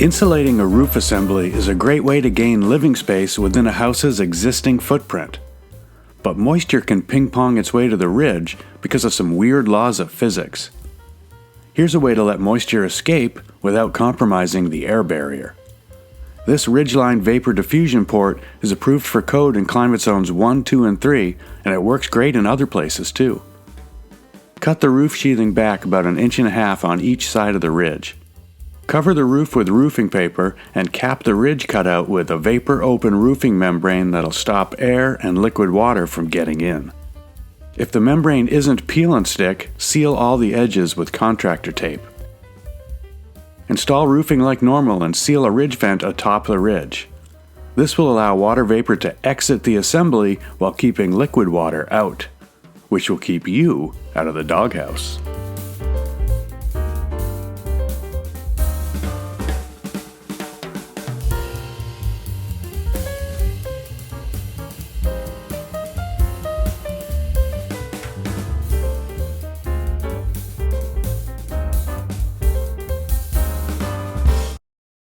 Insulating a roof assembly is a great way to gain living space within a house's existing footprint. But moisture can ping-pong its way to the ridge because of some weird laws of physics. Here's a way to let moisture escape without compromising the air barrier. This Ridgeline vapor diffusion port is approved for code in climate zones 1, 2, and 3, and it works great in other places too. Cut the roof sheathing back about 1.5 inches on each side of the ridge. Cover the roof with roofing paper and cap the ridge cutout with a vapor-open roofing membrane that'll stop air and liquid water from getting in. If the membrane isn't peel and stick, seal all the edges with contractor tape. Install roofing like normal and seal a ridge vent atop the ridge. This will allow water vapor to exit the assembly while keeping liquid water out, which will keep you out of the doghouse.